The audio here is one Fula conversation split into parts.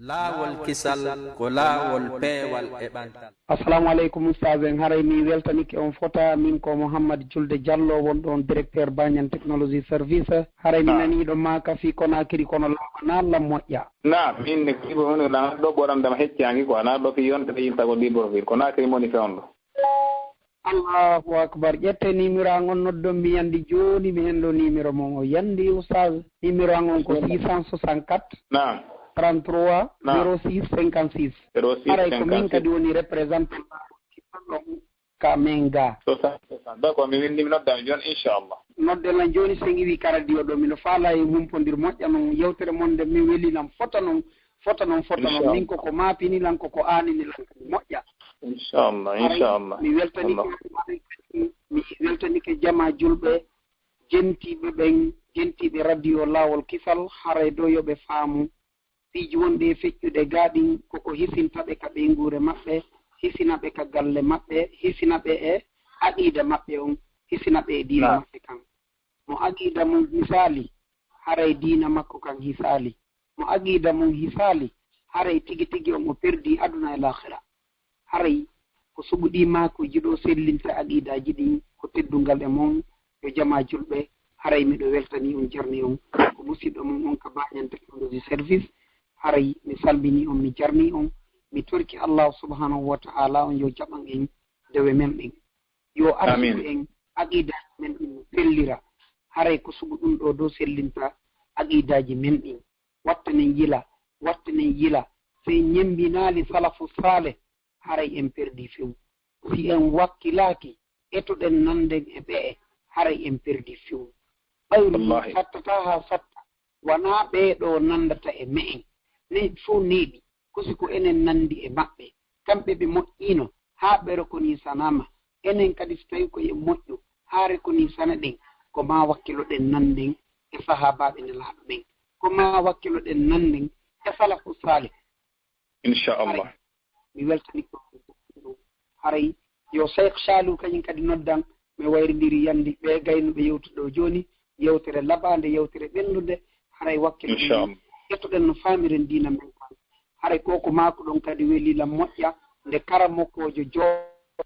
laawol kisal ko laawol peewal e ɓantal. assalamu aleykum ustaz en haray mi weltanike on fota min ko Mouhammad Julde Diallo wonɗon directeur Banyan Technology Service haray mi naniɗo ma kafi Conakry kono laaɓana lam moƴƴa na min ne kibo hono la ɗo ɓoramdema heccangi quoi na ɗo fi yonte ɓe yimtago Libreville Conakry moni fewnɗo. Allahu akbar ƴette numéro angon noddon mi yandi joni mi hen ɗo numéro mon o yandi ustaz numéro angon ko 664 naam 33 06 56 haray ko min kadi woni représentant ka menga d'accord mi windimi noddami joni inchallah noddelan joni sen iwi karadi o ɗo miɗo faala e humpodir moƴƴa noon yewtere mon nde mi welinam fota noon min koko mapinilan koko aninilan kadi moƴƴa inchallah mi weltanike jama julɓe jentiɓe ɓen jentiɓe radio lawol kisal haray ɗo yoɓe faamu piiji wonɗe e feƴƴude gaaɗin koko hisintaɓe ka ɓeygure maɓɓe hisinaɓe ka galle maɓɓe hisinaɓe e aqida maɓɓe on hisinaɓe e diina maɓɓe kan mo aqida mum hisali haray diina makko kan hisali mo aqida mum hisali haray tigi tigi on o perdi aduna e lahira haray ko suɓuɗi makuji ɗo sellinta aqidaji ɗin ko teddungal e mon yo jama julɓe haray miɗo weltani on jarni on ko musidɗo mum on ka Banyan Technology Service haray mi salmini on mi jarni on mi torki Allah subhanahu wa ta'ala on yo jaɓan en dewe men ɗen yo arsuɓe en aqidaji men ɗin pellira haray ko sugu ɗum ɗo dow sellinta aqidaji men ɗin wattanen yila sey ñembinali salafu saleh haray en perdi few si en wakkilaki etuɗen nanden e ɓee haray en perdi few ɓayru sattata ha satta wona ɓeeɗo nandata e me'en ne fo neeɓi kosi ko enen nandi e maɓɓe kamɓe ɓe moƴƴino haa ɓe rekonisanama enen kadi so tawi koye moƴƴo haa rekonisana ɗen ko ma wakkiloɗen nanden e sahabaɓe nelaaɗo ɓen ko ma wakkiloɗen nanden e salafu salih inchallah mi weltani ko haray yo Cheikh Salou kañum kadi noddan mi wayrodiri yandi ɓe gaynuɓe yewtuɗo joni yewtere laɓande yewtere ɓendude haray wakkilo ƴettoɗen no faamiren diina men kan haray koko maako ɗon kadi welila moƴƴa nde karamokojo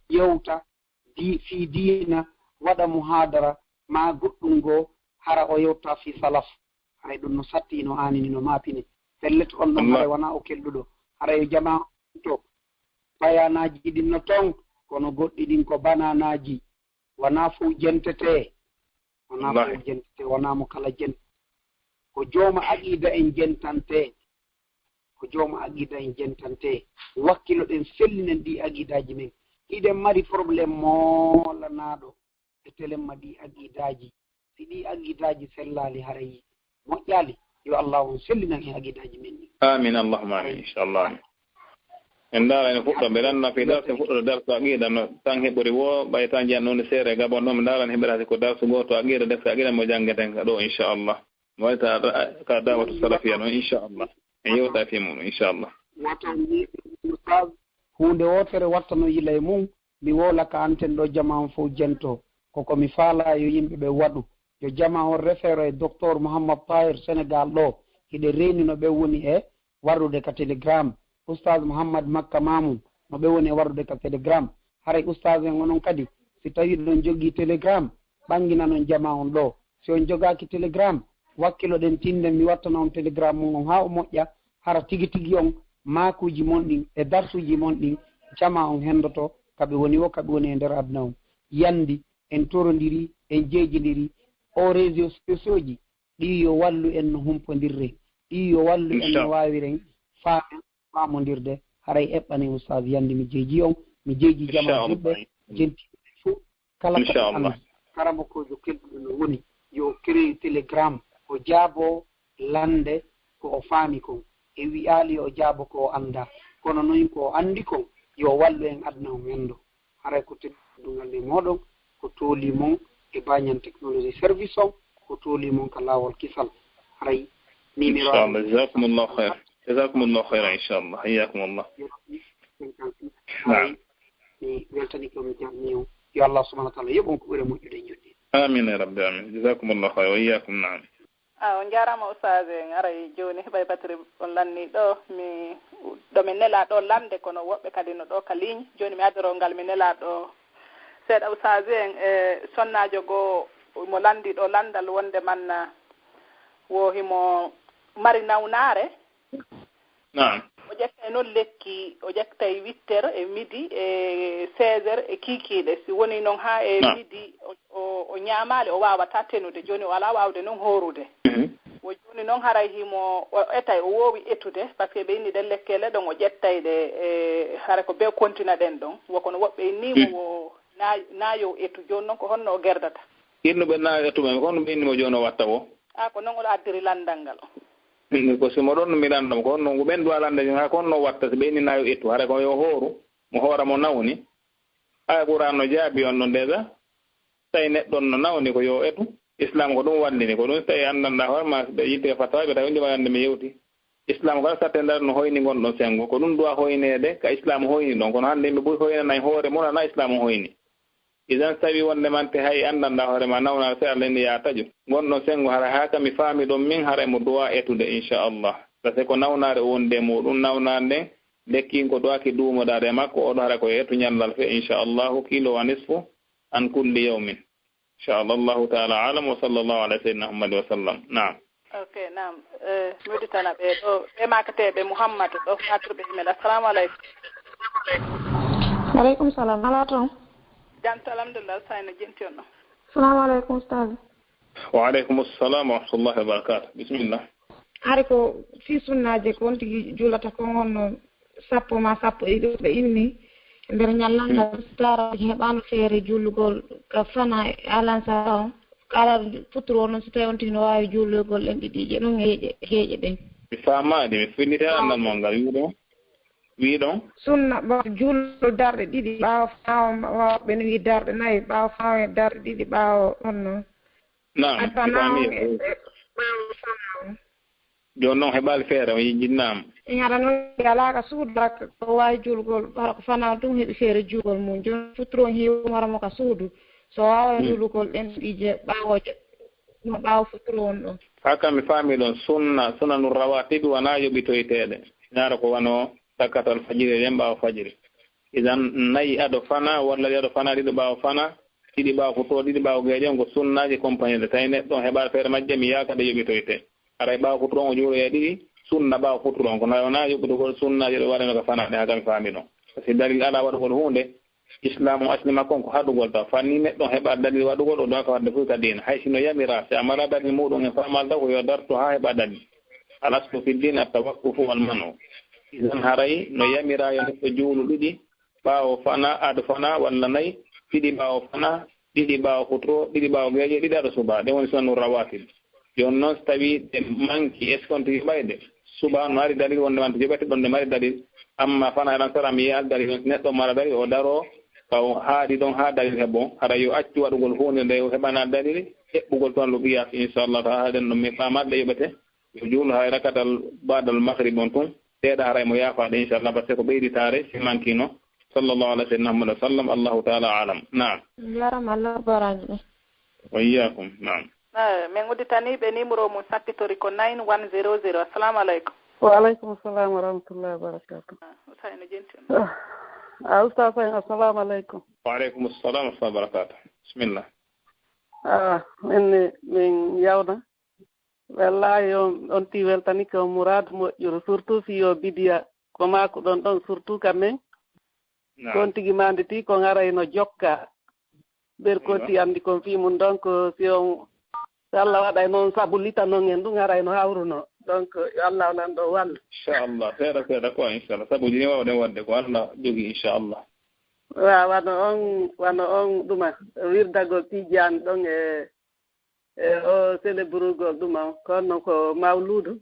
yewta fi diina waɗa muhadara ma goɗɗum goo hara o yewta fi salaf haray ɗum no satti no anini no mapini fellet on ɗon haray wona o kelɗuɗo haray jama to bayanaji ɗin no ton kono goɗɗi ɗin ko bananaji wona fof jentete wona mo kala jent ko jooma aqida en jentante wakkilo ɗen sellinen ɗi aqidaji men hiɗen mari probléme molanaɗo e telemma ɗi aqidaji si ɗi aqidaji sellali haray moƴƴali yo Allah on sellinan e aqidaji men ɗi amin allahumma amin inchallah en ndaara ene fuɗɗo ɓe ranna fi darse fuɗɗoto darsu aqida no tan heɓori wo ɓay tan jiyan noon seere gabon noon mi ndaarani heɓirati ko darsu goto aqida defte aqida mo janngeten ka ɗo inchallah wayta ka dawatu salafiya noon inchallah en yewta fi mum inchallah watani ustad hunde wotere wattano yila e mum mi wolaka anten ɗo jama on fof jento koko mi faala yo yimɓe ɓe waɗu yo jama on référe e docteur Mouhammad Tahir Sénégal ɗo hiɗe reni no ɓe woni e warrude ka télégramme oustaz Mouhammad Makka Mamum no ɓe woni e warrude ka télégramme haray oustaz en onon kadi si tawi ɗon jogii télégramme ɓangina noon jama on ɗo si on jogaki télégramme wakkilo ɗen tinden mi wattana on télégramme mum on ha o moƴƴa hara tigi tigi on makuji mon ɗin e darsuji mon ɗin jama on hendoto kaɓe woni e nder aduna on yandi en torodiri en jeejidiri o réseau spéciaux ji ɗi yo wallu en no humpodirre ɗi yo wallu en no wawiren faamodirde haray eɓɓani oustaz yandi mi jeeji jama juɓɓe jentiɓe fof kala ko karamokojo kelɗuɗo no woni yo créé télégramme o jaabo lande ko o faami kon e wi'aali o jaabo ko o annda kono noon ko o anndi kon yo wallu en aduna o hendo haray ko teddungal e moɗon ko tooli mon e Banyan Technology Service on ko tooli mon ka laawol kisal haray numéro jazakumullahu khairan inchallah hayyakumullah haray mi weltani ko mi jamni on yo Allah subhanahu wa ta'ala yoɓon ko ɓuri moƴƴude ñoɗɗi amin ya rabbi amin jazakumullahu khairan wa iyyakum na'am on jarama ustade en aray joni heɓay batiri on lanni ɗo mi nela ɗo lande kono woɓɓe kadi no ɗo ka ligne joni mi addoro ngal mi nela ɗo seeɗa ustade en sonnajo goo mo landi ɗo landal wonde man wo himo mari nawnare o ƴettay noon lekki o ƴettay 8 heures e midi e 16 heures e kiikiiɗe si woni noon ha e midi o ñaamaali o waawata tenude jooni o alaa waawde noon hoorude wo jooni noon haray himo o etay o woowi etude par ce que ɓe inni ɗen lekkele ɗon o ƴettayɗe e hara ko be continua ɗen ɗon wokono woɓɓe innimo wo naayo etu jooni noon ko honno o gerdata innuɓe naayo etuɓe ko honno ɓe innimo jooni o watta wo ko noon oɗo addiri landal ngal ko simo ɗon no mi landam ko honno ɓen duwa lande ha ko honno watta so ɓe inni naayo ettu hara ko yo hooru mo hoora mo nawni aya ɓuran no jaabi on ɗon déjà tawi neɗɗon no nawni ko yo etu islam ko ɗum wallini ko ɗum tawi anndanɗa hoorema ɓe yitte fatawa ɓe tawi ndima hannde mi yewti islam ko satte ndar no hoyni gonɗon sengo ko ɗum duwa hoynede ka islam hoyni ɗon kono hannde yimɓe ɓuri hoynanayi hoore mum ana islam hoyni idan tawi wonde mante hay anndanɗa hoorema nawna se Allah ni ya taƴu gonɗon sengo hara ha kami faami ɗon min hara mo duwa etude inchallah par ce que ko nawnare o wonde muɗum nawnare nden lekkin ko duwaki duumodade makko oɗo hara koye etu ñallal fe inchallahu kilo wa nisfu an kulli yawmin inchallah allahu taala alam wa sallallahu ala sayyidina muhammad wa sallam naam ok naam miɗitana ɓe ɗo ɓe makateɓe mouhammad ɗo maturɓe email assalamu aleykum aleykum salam ala toon janto alhamdulillah sayno jenti on ɗo assalamu aleykum ustad wa aleykum assalam wa rahmatullahi wa barakatuh bisimillah ari ko fi sunnaje ko won tigi julata ko honno sappo ma sappo e ɗiɗi ɓe inni nder ñallanga tara heɓano feere jullugol ka fana alansara on kala futuro noon so tawi on tigi no wawi jullugol ɗen ɗiɗiije ɗum heeƴe ɗen mi famadi mi finnite andal mo ngal wiɗon sunna ba jullo darɗe ɗiɗi ɓaawo fawo ɓen wi darɗe nayyi ɓaawo fawo e darɗe ɗiɗi ɓaawo onno nam fami joni noon heɓali feere o jinnama ñaɗa noon alaka suudara ko wawi julgol hara ko fana ɗum heeɓi feere julgol mum joni futuro hiiwum haramo ka suudu so wawa julugol ɗen ɗiɗiije ɓaawo futuro on ɗon ha kam mi faami ɗon sunna nu rawa tiɗi wona yoɓitoyteɗe ñaara ko wano takkatal fajiri ɗen ɓaawo fajiri idan nayi aɗo fana walla ɗi aɗo fana ɗiɗo ɓaawo fana ɗiɗi ɓaawo futuro ɗiɗi ɓaawo geeƴen ko sunnaji compagnie de tawi neɗɗo heɓa feere majje mi yaaka ɗe yoɓitoyte aray ɓaawo futuro on o juuroye ɗiɗi sunna ɓaawo futuro on ko wona yoɓitugol sunnaji ɗo waɗeno ko fanade ha kam faami ɗon par ce que dalil ala waɗugol hunde islam o asli makko on ko haɗugol taw fanni neɗɗo heɓa dalil waɗugol o ɗon ko wadde fof ka diina hay sino yamira si a mara dalil muɗum e famal taw ko yo darto ha heɓa dalil al aslu fi din at-tawaqqufu wal manu idan haray no yamira yo neɗɗo juulu ɗiɗi ɓaawo fana aɗa fana walla nayyi ɗiɗi ɓaawo fana ɗiɗi ɓaawo futuro ɗiɗi ɓaawo geeƴe ɗiɗi aɗa suba ɗen woni sunnu rawatib joni noon so tawi ɗe manki est ce que on tigi ɓayde suba no ari dalil wonde man to joɓete ɗon nde mari dalil amma fana eɗan sara mi yiya dalil on neɗɗo mara dalil o daro kaw haaɗi ɗon ha dalil heɓon hara yo accu waɗugol hunde nde heɓana dalil heɓɓugol toon lo ɓiyas inchallah ta haɗen ɗum mi famaɗe yoɓete yo juulo hay rakatal badal maghrib on tun seeɗa haray mo yaafaɗe inchallah par ce que ko ɓeyditare si mankino sallllahu ala sayyidina muhammad wa sallam allahu taala alam naam jarama allah baraji ɗe wa iyakum naam min udditaniɓe numéro mum sakkitori ko 9100 assalamu aleykum wa aleykum salam wa rahmatullahi wa barakatuh usayno jenti on ustad Sayn assalamu aleykum wa aleykum assalam wa barakatuh bisimillah min yawna wallahi on ti weltani ko mourade moƴƴuru surtout si yo bidiya ko mako ɗon ɗon surtout quand même kon tigi manditi ko garayno jokka ɓer konti andi kon fimum donc si on so Allah waɗay noon sabu lita noon en ɗum garayno hawruno donc yo Allah nan ɗo walla inchallah seeɗa quoi inchallah sabuji ni wawɗen wadde ko Allah jogui inchallah wa wano on ɗuma wirdagol tijani ɗon e o célébrugol ɗuma kono ko mawludu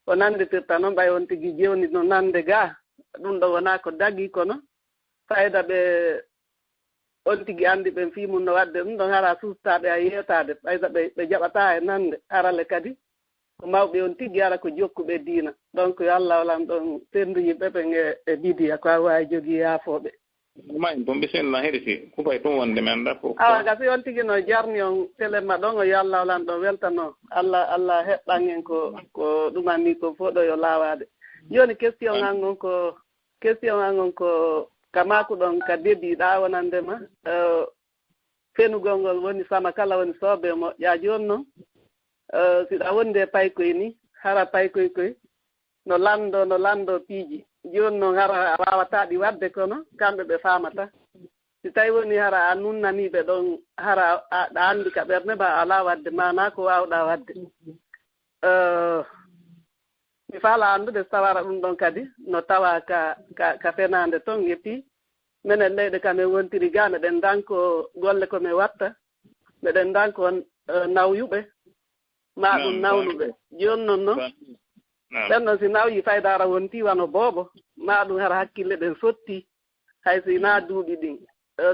ko nandetirta noon ɓay on tigi jewni no nande ga ɗum ɗo wona ko dagi kono fayda ɓe on tigi andi ɓen fimum no wadde ɗum ɗon hara sustaɓe a yetade ɓayda ɓe jaɓata e nande arale kadi ko mawɓe on tigi ara ko jokkuɓe diina donc yo Allah walan ɗon sendu yimɓe ɓen e bidiya ko a wawi jogui yaafoɓe may ɗum bisimilla heɗiti kupay ɗum wonde men da ko gasi on tigi no jarni on telema ɗon o yalla lan ɗo weltano allah heɓɓan en ko ɗumanni ko fof ɗo yo laawade joni question an on ko kamaku ɗon ka debi ɗawonandema fenugol ngol woni sama kala woni soobe moƴƴa joni noon siɗa wonde paykoy ni hara paykoy koy no lando piiji joni noon hara a wawata ɗi wadde kono kamɓe ɓe famata si tawi woni hara a nunnaniɓe ɗon hara aɗa andi ka ɓerne ba ala wadde mana ko wawɗa wadde mi faala andude sawara ɗum ɗon kadi no tawa ka fenande toon e puis minen leyɗe kam e wontiri ga meɗen danko golle komi watta meɗen danko nawyuɓe ma ɗum nawnuɓe joni noon noon ɓen noon si nawyi faydara wonti wano boobo ma ɗum hara hakkille ɗen sotti hay si na duuɓi ɗin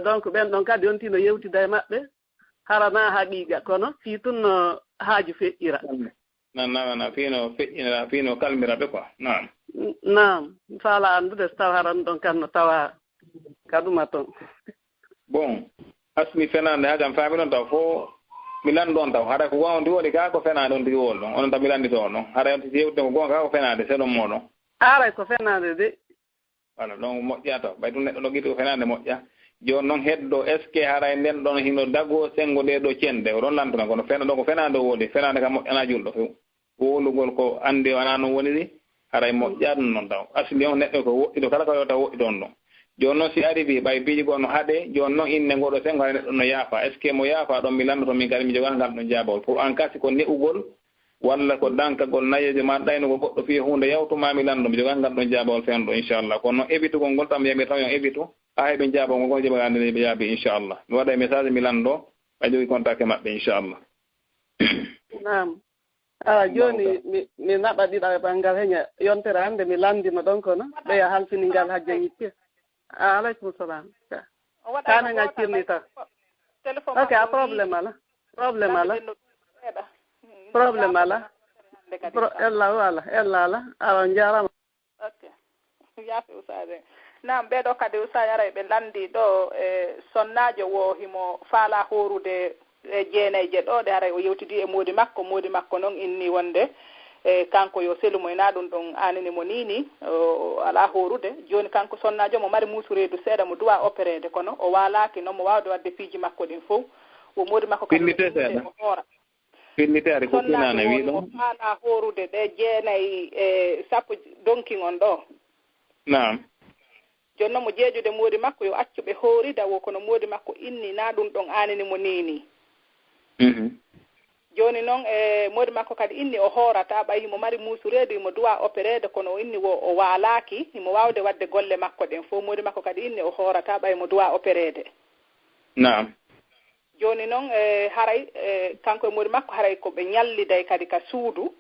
donc ɓen ɗon kadi on tino yewtida e maɓɓe harana haqiqa kono fii tun no haaju feƴƴira na fiino feƴƴinira fiino kalmiraɓe quoi nam faala andude so taw haran ɗon kam no tawa ka ɗuma toon bon asmi fenande hajam faami ɗon taw fo mi landi ɗon taw haɗa ko gonɗi woɗi ka ko fenade on tigi wol ɗon onon taw mi landi toon ɗon haɗa yewtude ko gonga ka ko fenade seeɗon moɗon aray ko fenade de voilà donc moƴƴa taw ɓay ɗum neɗɗo ɗo guiɗi ko fenade moƴƴa joni noon heddo est ce que haɗa nden ɗon hino dago sengo ɗe ɗo cende oɗon lantuna kono fena ɗon ko fenade woodi fenade kam moƴƴana julɗo few wolugol ko andi wona noon woniri haɗa moƴƴa ɗum noon taw asli on neɗɗo ko woɗɗiɗo kala ko yewta woɗɗi ɗon ɗon joni noon si arrivi ɓay piiji goo no haɗe joni noon inne ngoɗo sengo haɗa neɗɗo no yaafa est ce que mo yaafa ɗon mi landoto min kadi mi jogal ngal ɗon jaabawol pour en cas ko ne'ugol walla ko dankagol nayeje ma ɗaynugo goɗɗo fiye hunde yawtuma mi lando mi jogal ngal ɗon jaabawol fenɗo inchallah kono noon évitugol ngol tam yamir taw yon évitu ha heɓe jaabao ngol jeɓa andene ɓe jaabi inchallah mi waɗa message mi lando ɓay jogui contact maɓɓe inchallah nam joni mi naɓa ɗiɗa banggal heña yontere hannde mi landima ɗon kono ɓeya halfiningal hajja yitte aleykum salam kane gaccirni tan ok a probléme ala ella ala awa jarama ok yaafi usade nam ɓeɗo kadi usa yaray ɓe landi ɗo sonnajo wo himo faala horude jeenayje ɗo ɗe haray o yewtidi e moodi makko noon inni wonde kanko yo selumoyna ɗum ɗon anini mo nini ala horude joni kanko sonnajo mo mari musureedu seeɗa mo duwa opérede kono o walaki noon mo wawde wadde piiji makko ɗin fof wo moodi makko kadi o hoora fillitare ko ɗinane wiɗo faala horude ɗe jeenayi sappo donkin on ɗo naam joni noon mo jeejude moodi makko yo accuɓe hoorida wo kono moodi makko inni na ɗum ɗon anini mo nini joni noon moodi makko kadi inni o hoorata ɓay himo mari musureedu himo duwa opérede kono o inni o waalaki himo wawde wadde golle makko ɗen fof moodi makko kadi inni o hoorata ɓay mo duwa opérede naam joni noon haray kanko e moodi makko haray koɓe ñalliday kadi ka suudu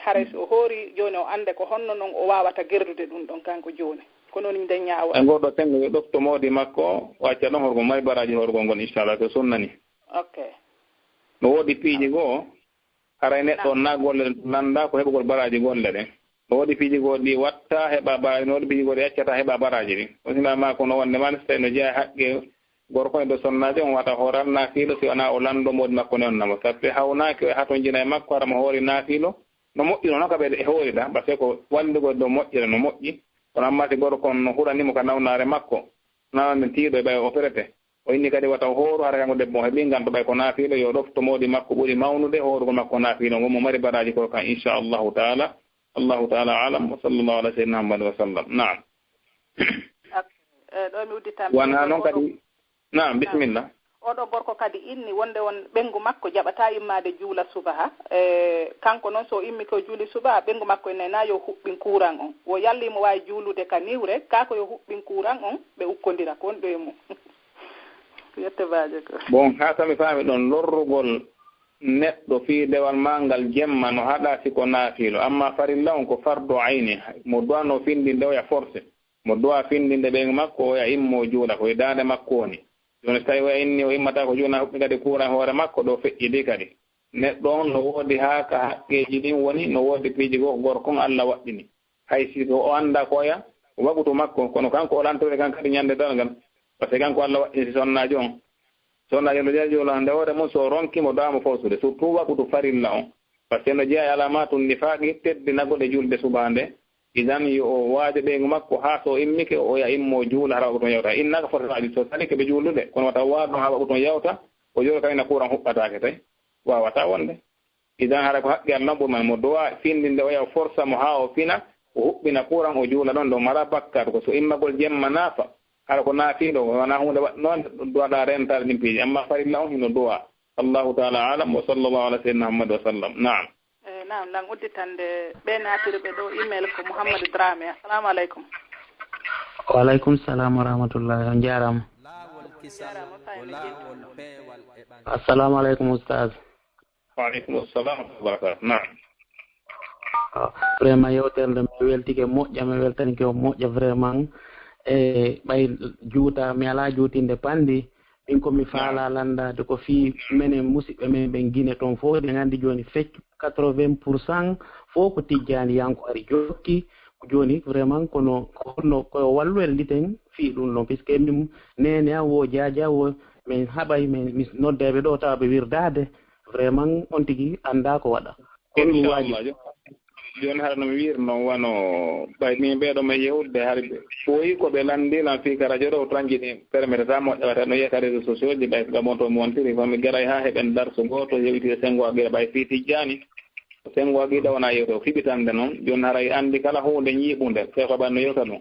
haray so hoori joni o ande ko honno noon o wawata gerdude ɗum ɗon kanko joni ko noon yimɓe ñaawa e goɗɗo tengo yo ɗofto moodi makko wacca ɗon horgo mari baraji horgol ngol inchallah ko sunnani ok no woodi piiji goo haray neɗɗo na golle landa ko heɓugol baraji golle ɗen no woodi piiji goo ɗi watta heɓa baraji no woodi piiji goo ɗi accata heɓa baraji ɗin o sinama ko no wonde ma so tawi no jeeya haqqe gorko e ɗo sonnaji on wata hooral naafiilo si wona o lando moodi makko ne onnamo sappe hawnaaki o hato jina e makko hara mo hoori naafiilo no moƴƴi noon kaɓe e hoorida par ce que ko wallugol ɗo moƴƴire no moƴƴi kono amma si gorko no huɗanimo ka nawnaare makko nawande tiiɗo e ɓay opérete o inni kadi wata hooru hara kanko debbo heɓi nganto ɓay ko naafiilo yo ɗofto moodi makko ɓuri mawnude hoorugol makko naafiilo ngo mo mari baraji ko kan inchallahu taala allahu taala alam wa sallallahu ala sayyidina muhammad wa sallam naam ɗo mi udditami wona noon kadi naam bisimillah oɗo gorko kadi inni wonde won ɓengu makko jaɓata immade juula subaha kanko noon so immi ko juuli subaha ɓengu makko ene na yo huɓɓin courant on wo yallimo wawi juulude ka niwre kako yo huɓɓin courant on ɓe ukkodira ko woni ɗo e mum yette baaje ko bon ha tami faami ɗon lorrugol neɗɗo fii dewal ma ngal jemma no haɗa siko naafiilo amma farilla on ko fardo ayni mo duwano findinde o ya forcé mo duwa findinde ɓengu makko o ya immo juula koye daande makko woni joni so tawi o inni o immata ko juna huɓɓi kadi courant hoore makko ɗo feƴƴidi kadi neɗɗo on no woodi haa ka haqqeji ɗin woni no woodi piiji goo gorkon Allah waɗɗini hay si o annda koya wagutu makko kono kanko o lantore kan kadi ñande dalgal par ce que kanko Allah waɗɗi sonnaji on sonnaji no jeejola hande hoore mum so ronkimo damo fawsude surtout wagutu farilla on par ce que no jeeya alamatul nifaqi teddinagode julde subande idan yo waaje ɓeygu makko haa so immike o ya immo juula hara waɓu toon yewta innaka fotaji so tani keɓe juullude kono wata waɗno haa waɓu toon yewta o joni kayna courant huɓɓatake tay wawata wonde idan hara ko haqqi Allah ɓurman mo dowa findinde o yaw force mo haa o fina o huɓɓina courant o juula ɗon ɗo mara bakkat ko so immagol jemma naafa hara ko naafiɗo wona hunde noon waɗa rentade ɗin piiji amma farilla on hino dowa allahu taala alam wa sallallahu ala sayyidina Muhammad wa sallam naam naam lan udditande ɓe naatiriɓe ɗo email ko Mouhamadou Dramé assalamu aleykum wa aleykum salam wa rahmatullahi on jarama assalamu aleykum oustaz wa aleykum assalam wa barakatuh naam vraiment yewtere mi weltike moƴƴa mi weltanike o moƴƴa vraiment e ɓay juuta mi ala juutinde pandi min komi faala landade ko fii menen musidɓe men ɓen Guinée toon fof ɗe nganndi jooni feccu 80% fof ko tijjani yanko ari jokki joni vraiment kono koyo walluel nditen fii ɗum ɗon puisque min nene a wo jaaja wo min haɓay min noddeɓe ɗo tawa ɓe wirdade vraiment on tigi annda ko waɗa ko ɗum waaji joni hara nomi wirno wano ɓay min ɓeeɗo ma yewde har ɓooyi ko ɓe lanndila fii ka radio ɗo tranjiɗi permettata moƴƴata no yiyata réseaux sociaux ji ɓay gamon to mi wontiri komi garay ha heɓen darso gooto yewtide sengo aguiɗa ɓay fii tijjani sengo aguiɗa wona yewte o fiɓitande noon joni haray anndi kala hunde ñiiɓunde fe ko ɓanno yewta ɗum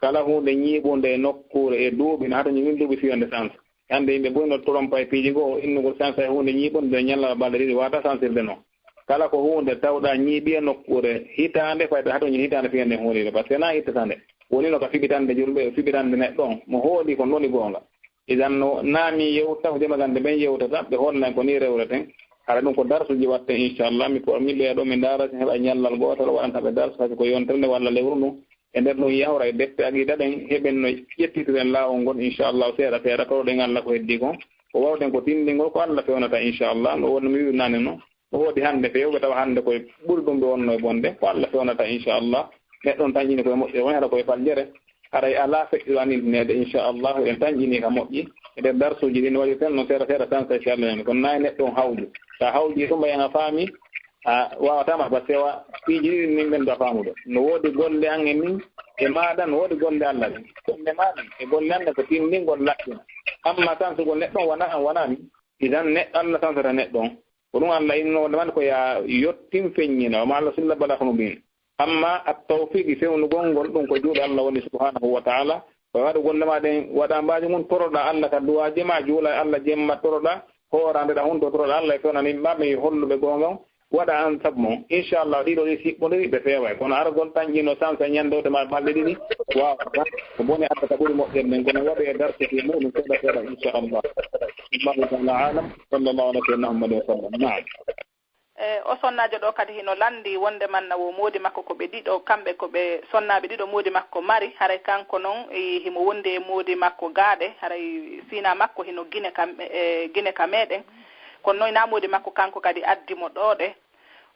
kala hunde ñiiɓunde e nokkure e duuɓi no hata ñimin duuɓi fiyonde sens hannde yimɓe ɓuyno trompa e piiji goo innugol sens e hunde ñiiɓunde ñallala balɗe ɗiɗi wata sensirde noon kala ko hunde tawɗa ñiiɓi e nokkure hitande fayde hatoñi hitande fiyande hunde par ce que na ittitande woni no ka fiɓitande julɓe fiɓitande neɗɗo on mo hooɗi ko noni goonga idan no naami yewta ko jemagande ɓen yewtata ɓe holnan ko ni rewreten hara ɗum ko darsuji watte inchallah mi ɓeeɗo mi ndaara heɓa ñallal gootol waɗantaɓe darsu hasi ko yontere nde walla lewru ndu e nder ɗum yahora e defte aqiida ɗen heɓen no ƴettitiren laawol ngol inchallah seeɗa seeɗa toroɗen Allah ko heddi kon ko wawten ko tindingol ko Allah fewnata inchallah no wonno mi wirnani noon no woodi hannde fewɓe tawa hannde koye ɓuri ɗum ɓe wonno e bonde ko Allah fewnata inchallah neɗɗon tañƴini koye moƴƴe woni hara koye faljere haray ala feƴƴiɗo anilnede inchallah en tañƴini ka moƴƴi e nder darsuji ɗi no waɗi ten no seeɗa seeɗa tan sa inchallah en kono nayi neɗɗon hawju sa hawji tumba en a faami a wawatama par ce que piiji ɗiɗi min ɓen do a faamude no woodi golle an e min e maɗa no woodi golle Allah ɗen golle maɗa e golle ande ko tindingol laɓɓina amma sansugol neɗɗon wona an wonani idan neɗɗo Allah sansata neɗɗon ko ɗum Allah innode man ko ya yottin feññina wama Allah sulla baɗa hono min amma a tawfiqi fewnugol ngol ɗum ko juuɗe Allah woni subhanahu wa taala ko waɗa golle maɗen waɗa mbaji mum toroɗa Allah ka duwaji ma juula Allah jemma toroɗa horandeɗa hunto toroɗa Allah e fewnani maɓe holluɓe gonga waɗa an sabu mon inchallah ɗiɗo ɗi siɓɓodiri ɓe feeway kono aragol tañƴino sansa ñandode ma balɗe ɗiɗi wawata ko boni adda ka ɓuri moƴƴen men kono waɗe e darsuji muɗum seeɗa seeɗa inchallah allahu taala alam sallallahu ala sayyidina Muhammad wa sallam naam o sonnajo ɗo kadi hino landi wonde manna wo moodi makko ko ɓe ɗiɗo kamɓe ko ɓe sonnaɓe ɗiɗo moodi makko mari haray kanko noon himo wonde e moodi makko gaaɗe haray sina makko hino Guinée ka meɗen kono noon na moodi makko kanko kadi addimo ɗoɗe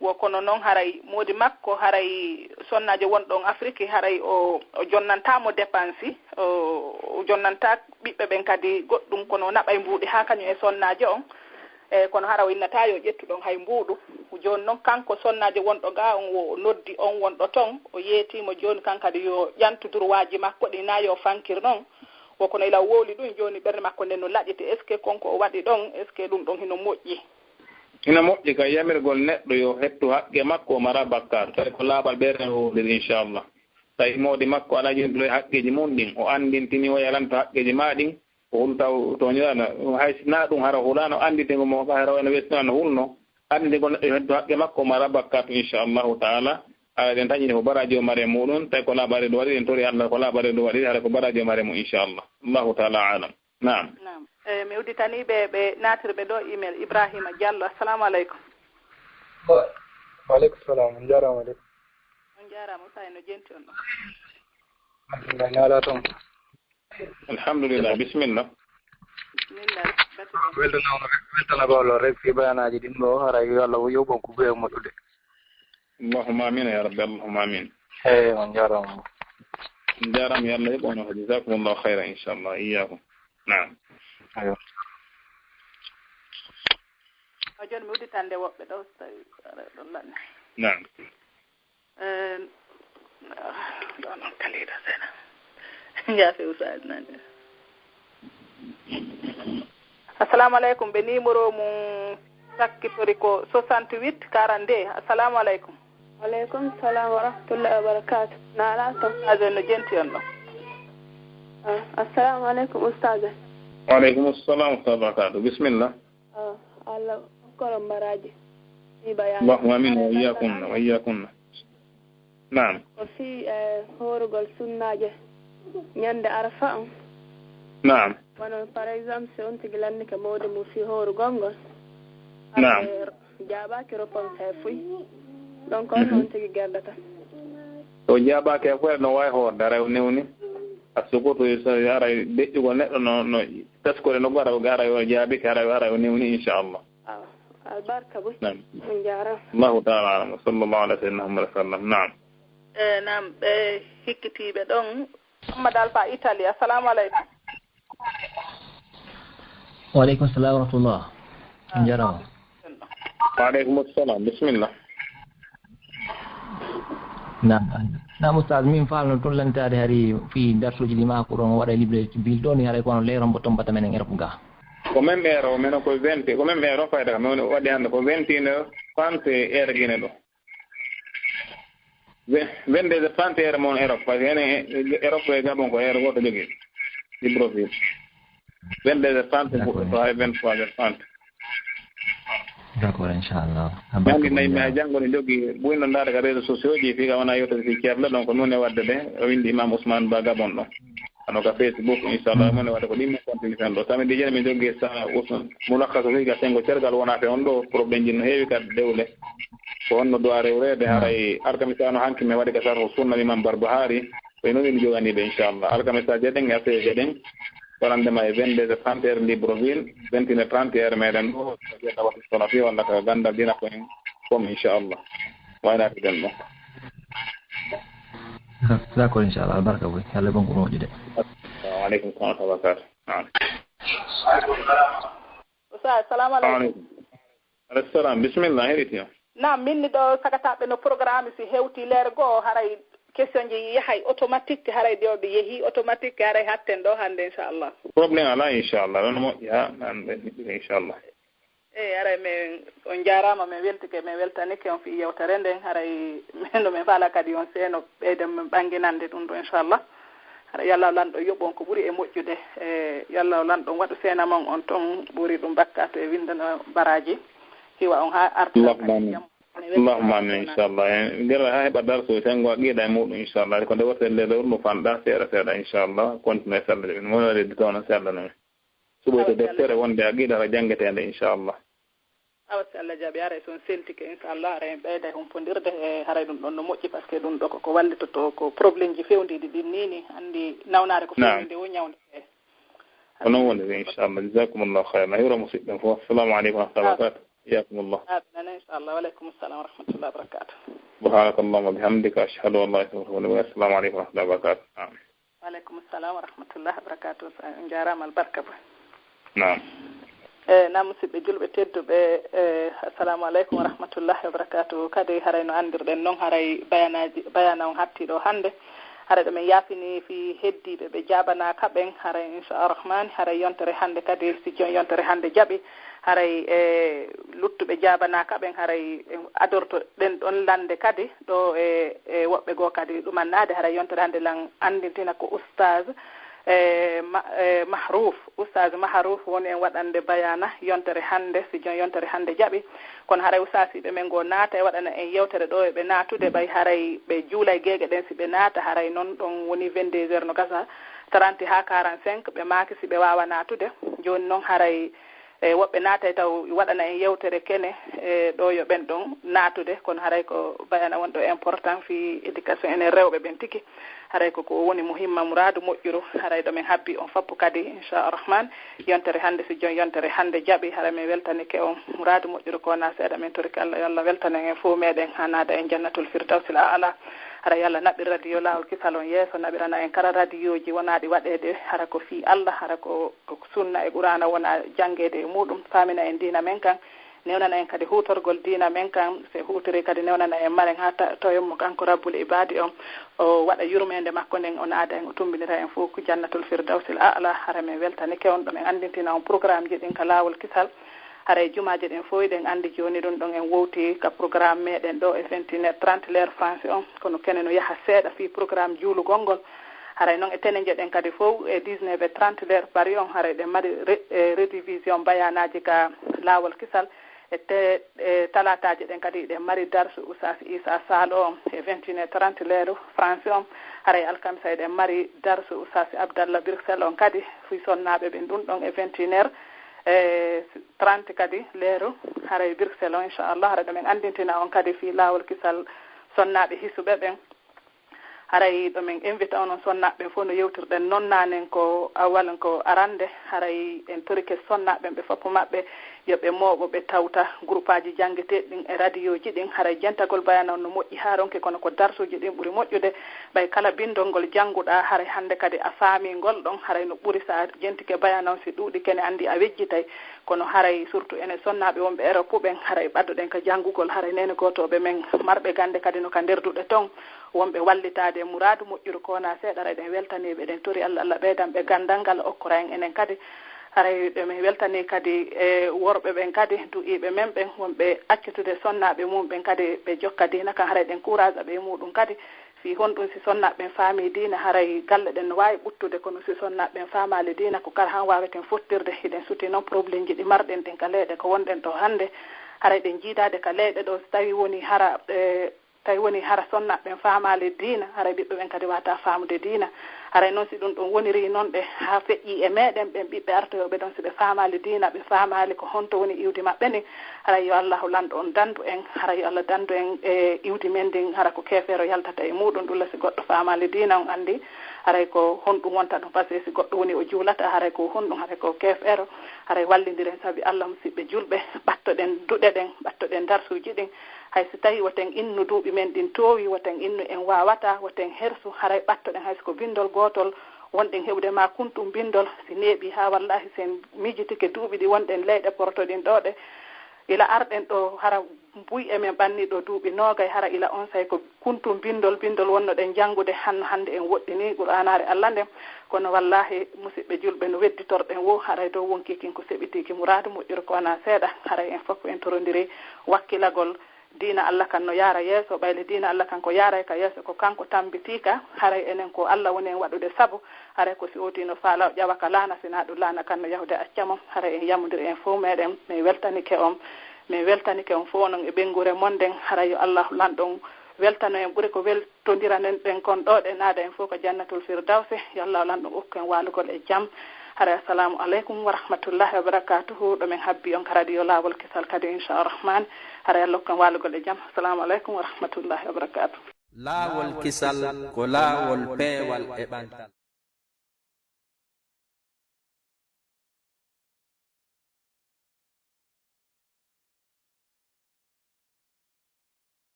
wo kono noon haray moodi makko haray sonnajo wonɗon Afrique haray o jonnantamo dépense o jonnanta ɓiɓɓe ɓen kadi goɗɗum kono naɓay mbuuɗi ha kañum e sonnajo on kono hara o innata yo ƴettuɗon hay mbuuɗu joni noon kanko sonnajo wonɗo ga on o noddi on wonɗo toon o yeetimo joni kan kadi yo ƴantu droitji makko ɗi na yo fankir noon wokono ila wowli ɗum joni ɓerde makko nden no laƴete est ce que konko o waɗi ɗon est ce que ɗum ɗon hino moƴƴi ina moƴƴi ka yamirgol neɗɗo yo hettu haqqe makko o mara bakkar tawi ko laaɓal ɓerde wowlir inchallah tawi moodi makko ala yindulo e haqqeji mum ɗin o andintini o yalanta haqqeji ma ɗin o hultaw toñoɗano hay na ɗum hara hulano anditego mo hara ene wettina no hulno anditego neɗɗo yo hettu haqqe makko o mara bakkar inchallahu taala ala ɗen tañini ko baraji o mare muɗum tawi ko laaɓare ɗo waɗi en tori Allah ko laaɓare ɗo waɗi hara ko baraji o mare mum inchallah allahu taala alam naam mi udditaniɓe ɓe natirɓe ɗo email Ibrahima Diallo assalamu aleykum waaleykum salam on jarama de on jarama usaye no jenti on ɗo alhamdulillah ñaala toon alhamdulillah bisimillah weltanagolo rek fi bayanaji ɗin ɗo hara yo Allah yo ɓon ko ɓuye moƴƴude allahumma amin ya rabbi allahumma amin on jarama jaram yalla yebono jazakumullahu khairan inshallah iyyakum na'am ayo joni mi uditande woɓɓe ɗo so tawi ɗon lanne na'am ɗo noon kaliɗa seeɗa jaafe usaji nani assalamu aleykum ɓe numéro mum sakkitori ko 68 42 assalamu aleykum waleykum salam wa rahmatullahi wa barakatu naala to ustage no jenti on ɗo assalamu aleykum ustage waaleykum assalam wa barakatuh bisimillah allah korom mbaraji allahumma amin wa iyyakunna naam ko fi horugol sunnaje ñande arafa on naam wono par exemple si on tigi lanni ke mawde mum fi horugol ngol naam jaabaki ropon he fuy donc on noon tigi gerdata o jaabaki e fof no wawi hoorde ara o newni a sukoto so ara deƴƴugol neɗɗo no taskore no gara o gara o jaabiki ara o newni inchallah albarka boy naam on jarama allahu taala alam sallallahu ala sayyidina muhammad sallam naam naam ɓe hikkitiɓe ɗon Muhammad Alpha Italie assalamu aleykum waaleykum salam wa rahmatullah on jarama waaleykum assalam bisimillah nam oustad min falno toon lantade hari fi darsuji ɗi mako ɗon waɗa libre bil ɗo ni haray kono leeron tombata men en erop ga ko même heure o minen ko 20 ko même heure o fayda kam min waɗi hannde ko 21h30 heure guine ɗo 22h30 heure moon Europe par ce que enen Europe e Gabon ko heure goto jogui Libreville 22h30 fuɗɗo to hay 23h30 d'accord inchallah andi nayi mi ha janngo ne jogui ɓuyno ndaade ka réseaux sociaux ji fika wona yewtata fi ceerle ɗon ko noon e wadde ɗe o windi imam Ousmane Ba Gabon ɗon ano ka Facebook inchallah mone wadde ko ɗimmo continue fen ɗo tami dijene min jogui sa mulakkaso fika sengo cergal wona fe on ɗo probléme ji no heewi kadi dewle ko on no dowa rewrede haray alkamisa no hanki mi waɗi ka sarho sunna imam Barbahari koye noon mi joganiɓe inchallah alkamisa jeɗen e asee jeɗen warandema e 22h30 heure Libreville 21h30 heure meɗen ɗo jeeɗa wati sono fi walla ko gandal dina ko en comme inchallah waynaki den ɗo d'accord inchallah albarka boy Allah bon ko moƴƴude waaleykum salam wa barakatuh assalamu aleykum aleykum salam bisimillah heɗiti o nam minni ɗo sagataɓe no programme si hewti leere goho haray question ji yahay automatique haray dewɓe yeehi automatique haray hatten ɗo hannde inchallah probléme ala inchallah ɗon moƴƴi ha nanɓe niɗɗuɓe inchallah eyi haray min on jarama min weltike min weltanike on fi yewtere nden haray min ɗo min faala kadi on seeno ɓeyden min ɓanginande ɗum ɗo inchallah haɗa yallah lanɗo yoɓon ko ɓuuri e moƴƴude e yallah lanɗo waɗu seenamon on toon ɓuuri ɗum bakka to e windano baraji hiwa on ha arta allahumma amin inchallah ndera ha heɓa darso sengo qiiɗa e muɗum inchallah ko nde wotere lewru fanɗa seeɗa inchallah continue sallade min mono reddi toon seeɗanomen suɓoyto deftere wonde a qiiɗata janggetede inchallah awa si Allah jaaɓi haray son seltike inchallah haray ɓeyda humfodirde e haray ɗum ɗon no moƴƴi par ce que ɗum ɗo koko wallitoto ko probléme ji fewdiɗi ɗin nini andi nawnare ko fewde wo ñawde e ko noon woni inchallah jasakumullahu khayran hiwra musidɓe fof assalamu aleykum wa rahmatullahi wa barakatuh iyakumullah inchallah waleykum assalam wa rahmatullahi wa barakatuh subhanakallahumma bihamdika ashhadu an la ilaha illa anta assalamu aleykum wa rahmatullahi wa barakatuh waleykum assalam wa rahmatullahi wa barakatuh on jarama albarka ba naam nam musidɓe julɓe tedduɓe assalamu aleykum wa rahmatullahi wa barakatuh kadi haray no andirɗen noon haray bayana on hattiɗo hannde haray ɗo min yaafini fi heddiɓe ɓe jabanaka ɓen haray inchallah rahmani haray yontere hannde kadi si jon yontere hannde jaaɓi haray luttuɓe jabanaka ɓen haray adorto ɗen ɗon lande kadi ɗo e woɓɓe goo kadi ɗumannade haray yontere hannde lan andintina ko oustage Mahrouf oustage Mahrouf woni en waɗande bayana yontere hannde si jon yontere hannde jaaɓi kono haray usasiɓe men go naata e waɗana en yewtere ɗo e ɓe naatude ɓay haray ɓe juula e geegue ɗen si ɓe naata haray noon ɗon woni 22 heures no gasa 30 ha 45 ɓe maaki si ɓe wawa naatude joni noon haray e woɓɓe naatay taw waɗana en yewtere kene e ɗo yo ɓen ɗon naatude kono haray ko bayana wonɗo important fi éducation enen rewɓe ɓen tigi haray koko woni muhimma muradu moƴƴuru haray ɗo min habbi on fappu kadi inchallah rahman yontere hannde si jon yontere hannde jaaɓi haray min weltanike on muradu moƴƴuru ko na seeɗa min toriki Allah yo Allah weltanen en fof meɗen ha naada en jannatul firdawsil a'la hara yalla naɓi radio lawol kisal on yeeso naɓirana en kala radio ji wonaɗi waɗede hara ko fi Allah hara ko sunna e qur'ana wona jangede e muɗum famina en dina men kan newnana en kadi hutorgol dina men kan se hutiri kadi newnana en maren ha toyommo kanko rabbul ibadi on o waɗa yurmede makko nden on aada en o tumbinira en fof ko jannatul firdawsil a'la hara men weltanike on ɗo men andintina on programme ji ɗin ka lawol kisal haray jumaje ɗen fof ɗen andi joni ɗum ɗon en wowti ka programme meɗen ɗo e 21h30 l'heure français on kono kene no yaaha seeɗa fi programme juulugol ngol haray noon e tene jeɗen kadi fof e 19h30 l'heure pari on haray ɗen mari redivision bayanaji ka lawol kisal e talataji ɗen kadi ɗen mari darsu ousas isa sal o e 21h30 l'heure français on haray alkamisa eɗen mari darsu ousas abdallah birksel on kadi fi sonnaɓe ɓen ɗum ɗon e 21h 30 kadi leero haray Bruxelles o inchallah hara ɗomin andintina on kadi fi lawol kisal sonnaɓe hisuɓe ɓen haray ɗomin invite on sonnaɓe fof no yewtirɗen nonnanen ko awalan ko arande haray en torike sonnaɓe ɓe foppo maɓɓe yoɓe mooɓo ɓe tawta groupe aji janggueteɗi ɗin e radio ji ɗin haray jentagol bayana on no moƴƴi ha ronke kono ko darsuji ɗin ɓuuri moƴƴude ɓay kala bindol ngol jannguɗa haray hande kadi a faami ngol ɗon haray no ɓuuri sa jentike bayana on si ɗuuɗi kene andi a wejjitay kono haray surtout ene sonnaɓe wonɓe Europe ɓen haray ɓadduɗen ko janngugol haray nene gotoɓe men marɓe gande kadi no ka nderduɗe ton wonɓe wallitade mouradu moƴƴuru kona seeɗa ara ɗen weltaniɓe ɗen tori Allah Allah ɓeydan ɓe gandal ngal okkora en enen kadi haray ɗomin weltani kadi e worɓe ɓen kadi du'iɓe men ɓen wonɓe accitude sonnaɓe mum ɓen kadi ɓe jokka dina kan haray ɗen courage ɓe muɗum kadi fi honɗum si sonnaɓe faami dina haray galle ɗen no wawi ɓuttude kono si sonnaɓe famali dina ko kala han waweten fottirde hiɗen suti noon probléme ji ɗi marɗen ɗen ka leyɗe ko wonɗen to hande haray ɗen jiidade ka leyɗe ɗo so tawi woni hara sonnaɓe famali dina haray ɓiɓɓe ɓen kadi wata famude dina haray noon si ɗum ɗon woniri noon ɗe ha feƴƴi e meɗen ɓen ɓiɓɓe artoyoɓe ɗon si ɓe famali dina ɓe famali ko honto woni iwdi maɓɓe ni haray yo allahu lanɗo on dandu en haray yo Allah dandu en e iwdi men ndin hara ko kefero yaltata e muɗum ɗulla si goɗɗo famali dina on andi haray ko honɗum wonta ɗum par ce que si goɗɗo woni o juulata haray ko honɗum haray ko kefero haray wallidiren saabi Allah musidɓe julɓe ɓattoɗen duɗe ɗen ɓattoɗen darsuji ɗin hay so tawi woten innu duuɓi men ɗin towi woten innu en wawata woten hersu haray ɓattoɗen hayso ko bindol gotol wonɗen heɓde ma kuntum bindol si neeɓi ha wallahi sen mijitike duuɓi ɗi wonɗen leyɗe portoɗin ɗo ɗe ila arɗen ɗo hara buy emen ɓanniɗo duuɓi noogay hara ila on say ko kuntum bindol wonno ɗen janngude hande en woɗɗini qur'anare Allah nden kono wallahi musidɓe julɓe no wedditorɗen wo haray dow wonkikin ko seɓitiki mouradu moƴƴuru ko wona seeɗa haray en fof en torodiri wakkilagol diina Allah kan no yaara yeeso ɓayle diina Allah kan ko yaaray ka yeeso ko kanko tambitika haray enen ko Allah woni en waɗude sabu haray ko si otino faala ƴawa ka laana sina ɗum laana kan no yahude accamom haray en yamodiri en fof meɗen min weltanike on fof noon e ɓengure monɗen haray yo Allah lanɗon weltano en ɓuuri ko weltodiranen ɗen kon ɗo ɗe naada en fof ko jannatul firdawse yo Allah lanɗon ukku en walugol e jaam haray assalamu aleykum wa rahmatullahi wa barakatuhu ɗomin habbi on ka radio lawol kisal kadi inchallah haray Allah ukku en walugol e jaam assalamu aleykum wa rahmatullahi wa barakatuh lawol kisal ko lawol peewal e ɓantal